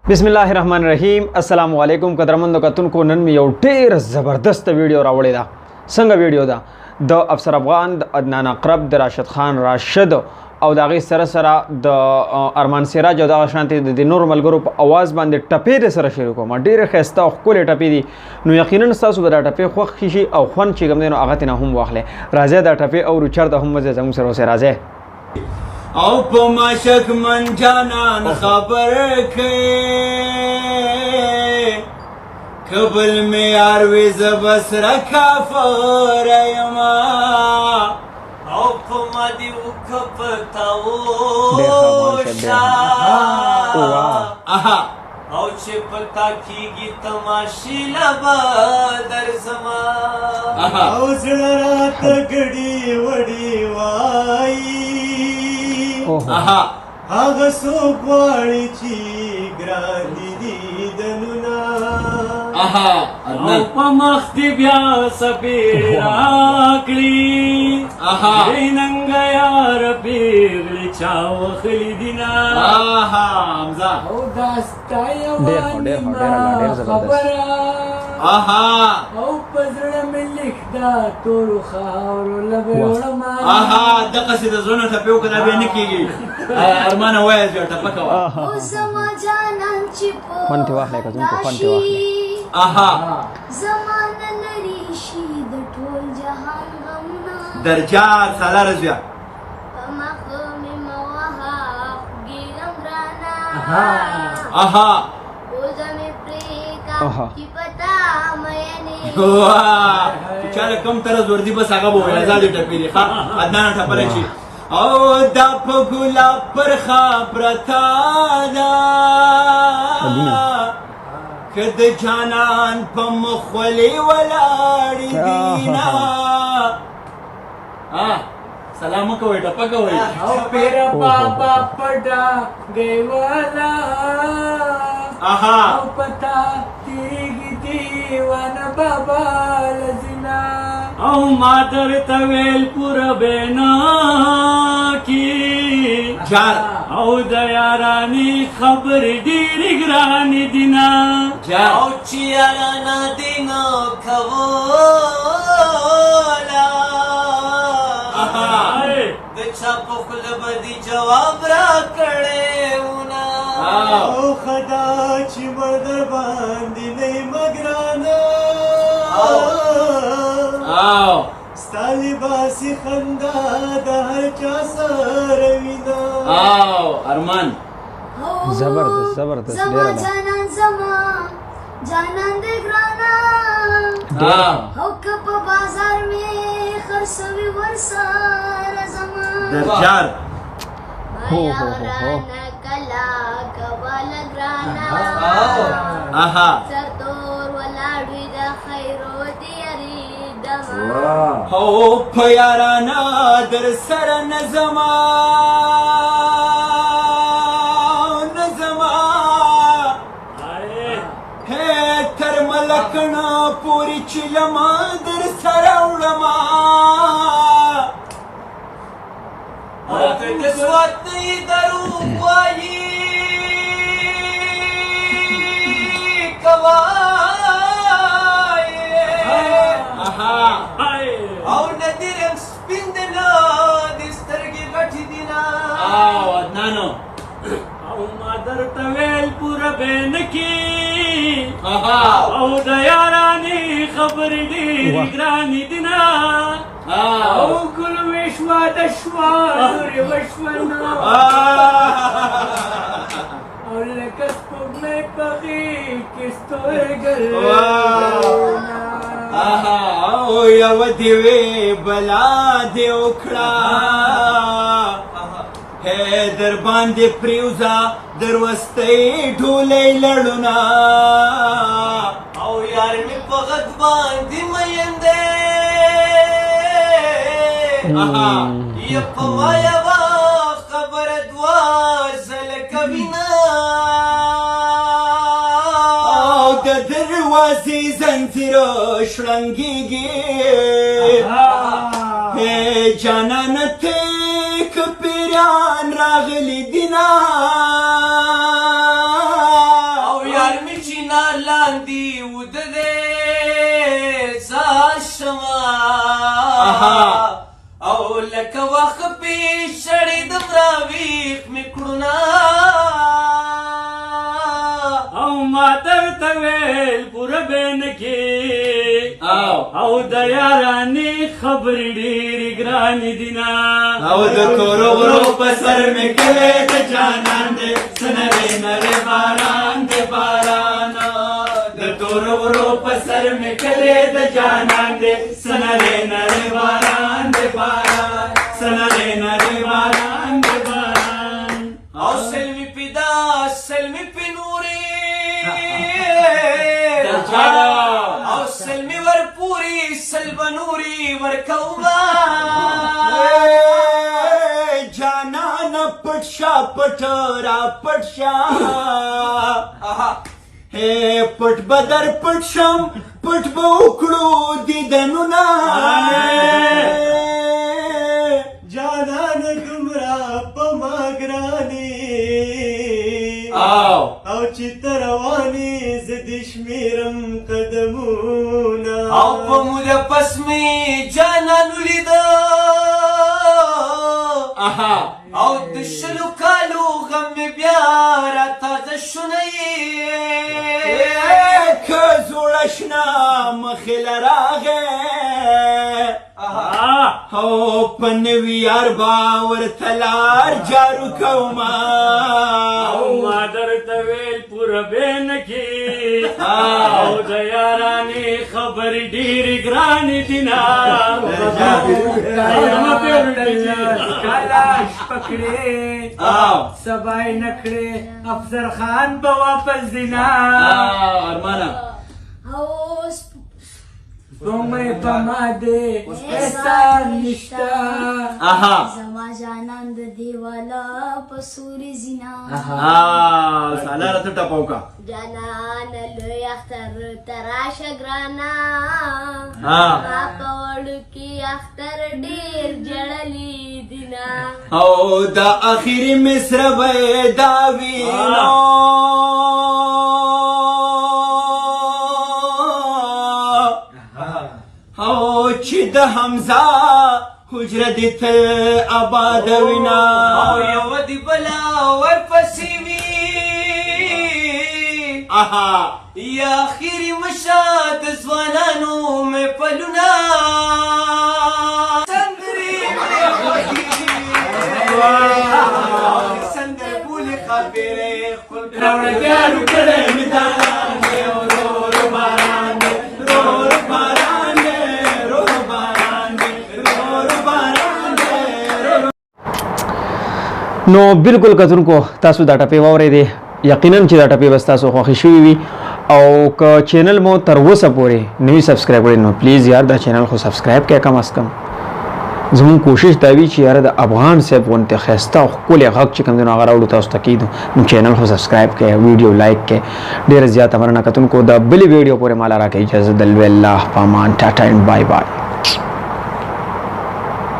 बिस्मिल्लाहिर्रहमानिर्रहीम अस्सलाम वालेकुम कदरमंदो कतुनको नन में यौ ढेर ज़बरदस्त वीडियो रावड़े दा संग वीडियो दा द अफसर अफगान द अदनान अकरब द राशिद खान राशिद او د هغې سره سره د ارمان سراج او دغه شانتې د نورو ملګرو په اواز باندې ټپې د سره شروع کوم ډېرې ښایسته او ښکلې ټپې دي نو یقینا ستاسو به دا ټپې خوښ شي او خوند چې کوم دی نو هغه ترېنه هم واخلئ راځئ دا ټپې اورو چېرته هم مزې زموږ سره اوسئ راځئ او په مشک من جانان خبر کړي قبل می یار وې ز بس را کافر یما او په ما دی وکپتاو او چې پتا کیږي تماشې لبا در زما او زړه رات غړي وړي وای هغه څوک غواړي چې ګران دي دنونه او په مخ دې بیا سپېړ راکړي ننګ یار پیغلې چا وخلي دینه حمزه او دا ستا یوه خبره او په زړه مې لیکدا تورو خاورو لبې وړمه دقسې د زړه نه ټپې وکړه بیا نه کېږي ارمانه وایه چې ټپه کوه او زما جانان چې په خوند ترې واخلئ که ځونکو خوند ترې واخلئ زمانه لري شي د ټول جهان غمونه درجات سالاره زویه په مخ مې مه وهه خوږېږم ګرانه پوزه مې پرېږده چې په تا مینې چې چا له کوم طرز ورځي بس هغه به وایي ازادې ټپې دي ښه عدنانه ټپلی شي او دا په ګلاب پر خبرتا ده که د جانان په مخولې ولاړې دینه سلام مه کوئ ټپه کوئ او پیره بابا پډا ګیوالا او پتا تیږي دیوانه بابا لزنا او ما درته ویل پوره بینا کی جار او د یارانی خبرې ډېرې ګرانې دینه او چې یارانه دې نه کوله د چا په خوله به دې جواب راکړی او خدا چې به در باندې نه یم ګرانه ستا لباسې خندا د هر چا سره وینه ارمان زبردست زبردست زما ډېره جانان زما جانان دې ګرانه او که په بازار مې خرڅوي ورسره زما درجار یارانه کلا کوله ګرانه سر تور ولاړ وي د خیرو دې یریدمه او په یارانه در سره نه زما تر ملکنا پوری چلما در سره وړما که قسمت دی دروغ وایي کوایې او نه درم سپین دی نه د سترګې غټې دي نه عدنانو او ما درته ویل پوره به نه کې او د یارانې خبرې ډېرې ګرانې دینه او ګل مې شوه د شوه لورې وشوه نه او لکه سپوږمۍ په غېږ کې ستوري ګرځېدونه او یوه دې وې بلا دې وکړه در باندې پریوزا دروستۍ ډولۍ لړونه او یار مې په غږ باندې مین دی یا په ما یوه خبره دوه ځله کوینه او د دروازې زنځیر شړنګېږي جانانه ته که پیران راغلی دینا لاندې وده دې سار شما او لکه وخت پیش شړې د مراویخ مې کړونه او ما درته ویل پوره به نه کې او د یارانې خبرې ډېرې ګرانې دي نه او د کورو ورو په سر مې کلی د جانان دې سنرې نرې باران دې باران د تورو ورو په سر مې کلی د جانان دې سنرې نرې باران دې باران سنرې نرې باران دې باران او سلمی پیدا سلمی پی نورې او سلمی ور پوری سلب نوری ور کوما جانان پټ شا پټ را پټ شا ہے پټ بدر پټ شم پټ بوکړو دیدنونا جانان گمرا پما ګرانی او چې رواني زد شمیرم قدمونه او په موده پس می جانان لیدا او د شلو کالو غم بیا را تازه شونی که زوړشنا مخې لراغه او په نوي یار با ورته لار جارو کوما او ما درته ویل پوره به نه کې او د یارانې خبرې ډېرې ګرانې دي نه کلاش پکړې سبای نکړې افضل خان به واپس دینا ارمانا او سپوږمۍ په ما دې احسان نشته زما جانان د دیواله په سوري زینا سالا راته ټپاو کا جانان لوی اختر تراشه ګرانا په وړکي اختر ډېر جړلي دینا او دا اخیری مصر به دا وینو او چې د حمزه حجره دې ته آباد وینا او یو دی بلا ورپسې وي یا اخیری مشه د ځوانانو مې پلونه سندر بولې خبرې خپل راوړګانو کړې مې دالان دې ورو باران دې ورو باران دې ورو باران دې ورو باران دې نو بالکل کتونکو تاسو دا ټپې واورېدې یقینا چې دا ټپې بس تاسو خوښې شوي وي او که چینل مو تر اوسه پورې نوي سبسکرایب کړی نو پلیز یار دا چینل خو سبسکرایب کړئ کم از کم زموږ کوشش دا وي چې یاره د افغان صاحب غوندې ښایسته او ښکلی غږ چې کوم دی نو هغه راوړو تاسو ته کېږدو نو چینل خو سبسکرایب کړئ ویډیو لایک کړئ ډېره زیاته مننه کتونکو د بلې ویډیو پورې ماله راکړئ اجازه د لوی الله په امان ټاټا اینډ بای بای